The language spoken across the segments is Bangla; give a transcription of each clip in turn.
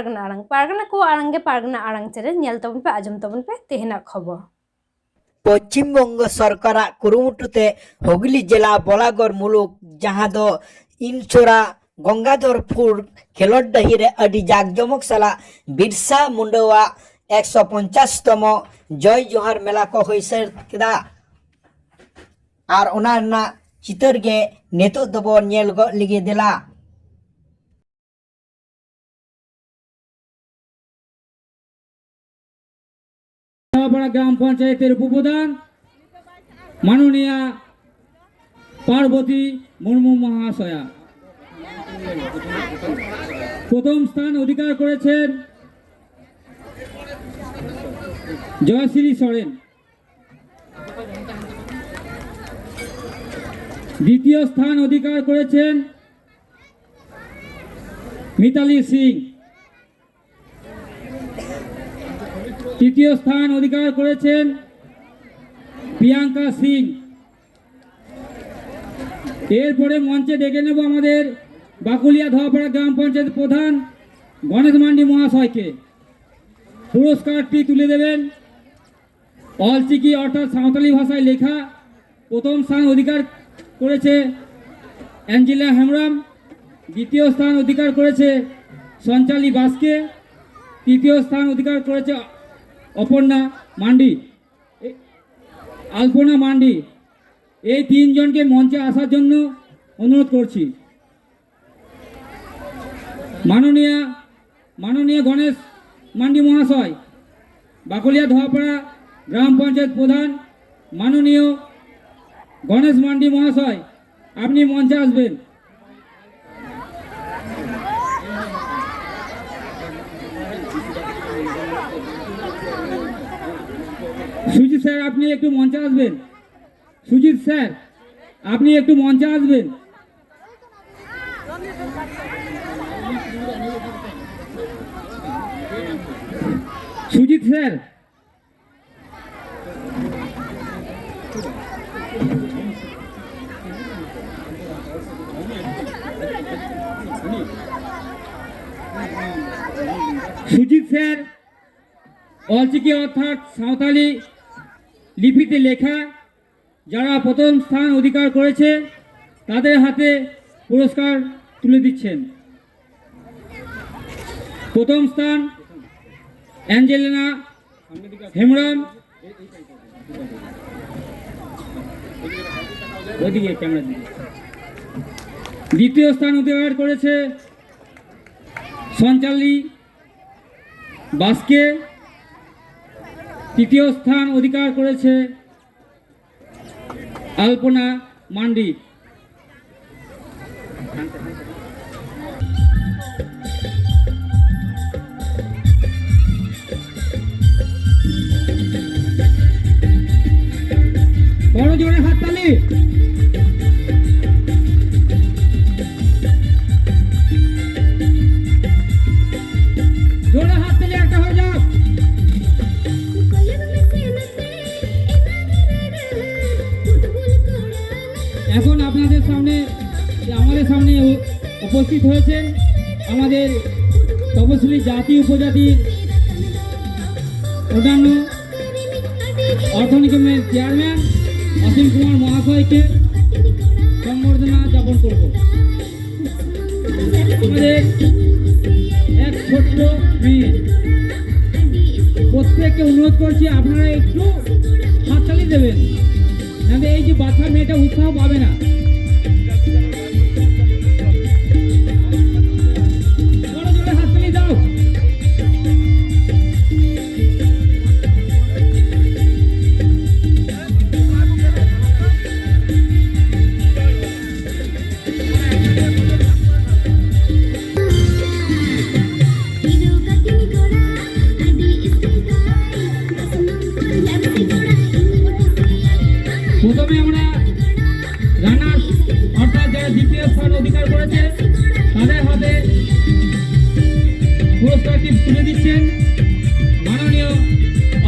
पारगाना को आड़ांगे पारगाना आड़ांग चेरे नेल तबन पे आजम तबन पे तेहना खबर पश्चिम बंग सरकार कुरुमुटुते हुगली जिला बलागढ़ मुलुक जहां दो इनचोरा गंगाधरपुर खेलोड डहिरे अडी जाकजमक साला बिरसा मुंडा 150तम जय जोहार मेला को होइसे केदा आर ओना ना चितर गे नेतो दबो नेल गो लिगे देला ग्राम पंचायतेर उपप्रधान माननीय पार्वती मुर्मू महाशया प्रथम स्थान अधिकार करेছেন जयश्री सोरेन द्वितीय स्थान अधिकार करेছেন मिताली सिंह तृतीय स्थान अधिकार करेছেন प्रियंका सिंह এরপরে মঞ্চে ডেকে নেব আমাদের বাকুলিয়া ধোয়াপাড়া গ্রাম পঞ্চায়েত প্রধান গণেশ মান্ডি মহাশয়কে পুরস্কারটি তুলে দেবেন অলচিকি অর্থাৎ সাঁওতালি ভাষায় লেখা প্রথম স্থান অধিকার করেছে অ্যাঞ্জেলা হেমরাম দ্বিতীয় স্থান অধিকার করেছে সঞ্চালী বাসকে তৃতীয় স্থান অধিকার করেছে অপর্ণা মান্ডি আলপনা মান্ডি এই তিনজনকে মঞ্চে আসার জন্য অনুরোধ করছি মাননীয় গণেশ মান্ডি মহাশয় বাকুলিয়া ধোয়াপাড়া গ্রাম পঞ্চায়েত প্রধান মাননীয় গণেশ মান্ডি মহাশয় আপনি মঞ্চে আসবেন সুজিত স্যার আপনি একটু মঞ্চে আসবেন সুজিত স্যার আপনি একটু মঞ্চে আসবেন সুজিত স্যার সুজিত স্যার অলচিকি অর্থাৎ সাঁওতালি লিপিতে লেখা যারা প্রথম স্থান অধিকার করেছে তাদের হাতে পুরস্কার তুলে দিচ্ছেন প্রথম স্থান অ্যাঞ্জেলিনা হেমরাম ওদিকে ক্যামেরা দিকে দ্বিতীয় স্থান অধিকার করেছে সঞ্চালী বাসকে তৃতীয় স্থান অধিকার করেছে আলপনা মান্ডি বড় জোরে হাততালি জোরে হাততালি একটা হয়ে যাও এখন আপনাদের সামনে আমাদের সামনে উপস্থিত হয়েছেন আমাদের তপশিলি জাতি উপজাতির অন্যান্য অর্থনীতির চেয়ারম্যান অসীম কুমার মহাশয়কে সম্বর্ধনা জ্ঞাপন করব আমাদের এক ছোট্ট মেয়ে প্রত্যেককে অনুরোধ করছি আপনারা একটু হাততালি দেবেন নাহলে এই যে বাচ্চা মেয়েটা উৎসাহ পাবে না জোরে জোরে হাততালি দাও প্রথমে আমরা রানার্স অর্থাৎ যারা দ্বিতীয় স্থান অধিকার করেছে তাদের হাতে পুরস্কারটি তুলে দিচ্ছেন মাননীয়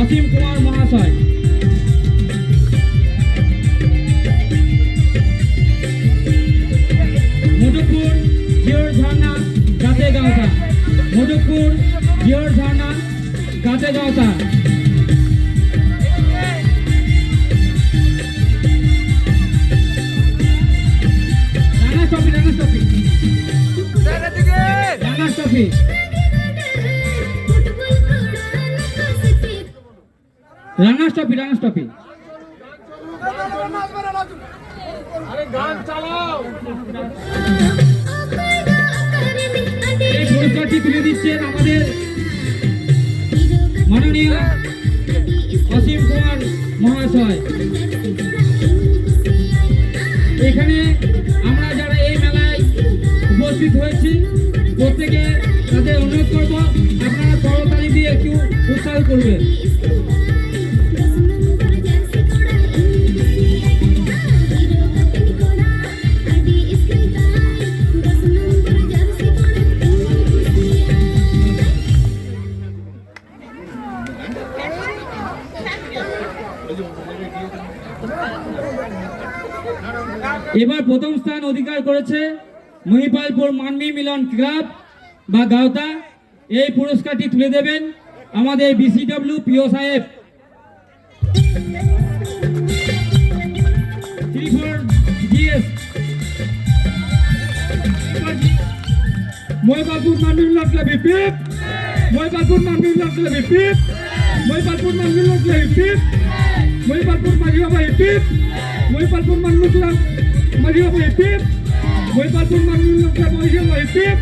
অসীম কুমার মহাশয় মধুপুর জিওর ঝর্ণা জাতীয় গাঁওতা মোদকপুর জিওর ঝর্ণা গাতে গাওতা। রানা ট্রফি এই পুরস্কারটি তুলে দিচ্ছেন আমাদের মাননীয় অসীম কুমার মহাশয়। এখানে আমরা যারা এই মেলায় উপস্থিত হয়েছি প্রত্যেকে তাদের অনুরোধ করবো আপনারা করতালি দিয়ে একটু উৎসাহ করবেন। এবার প্রথম স্থান অধিকার করেছে মহিপালপুর মানবী মিলন ক্লাব বা গাওতা। এই পুরস্কারটি তুলে দেবেন আমাদের বিসিডব্লিউ পিও সাহেব। মহিপালপুর মানবী মিলন ক্লাব হিপ, মহিপালপুর মানবী মিলন ক্লাব হিপ, মহিপালপুর মানবী মিলন ক্লাব হিপ, মহিপালপুর মাঝি বাবা হিপ, মহিপালপুর মানবী ক্লাব মাঝি বাবা হিপ, মহিপালপুর মানবী মিলন ক্লাব মাঝি বাবা হিপ।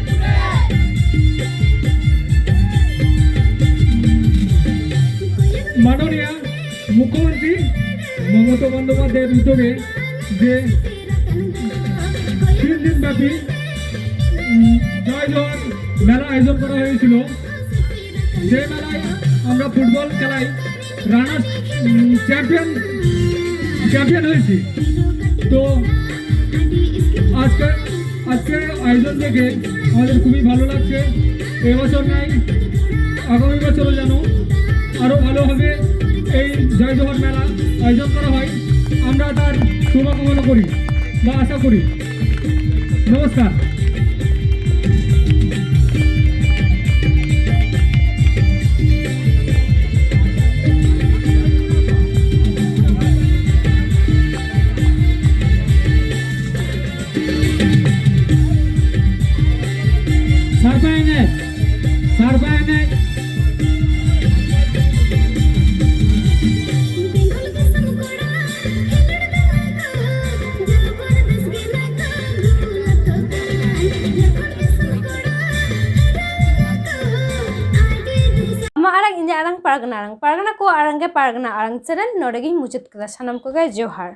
মাননীয় মুখ্যমন্ত্রী মমতা বন্দ্যোপাধ্যায়ের উদ্যোগে যে 3 দিনব্যাপী জয় জওয়ান মেলা আয়োজন করা হয়েছিল, যে মেলায় আমরা ফুটবল খেলায় রানার্স চ্যাম্পিয়ন হয়েছি। তো আজকের আয়োজন দেখে আমাদের খুবই ভালো লাগছে। এবছর নাই, আগামী বছরও যেন আরও ভালোভাবে এই জয় জওয়ান মেলা আয়োজন করা হয়, আমরা তার শুভকামনা করি বা আশা করি। নমস্কার। সারবায়নে arang inja arang pargana ko arang ke pargana arang channel nodegi muchut keda sanam ko ge johar।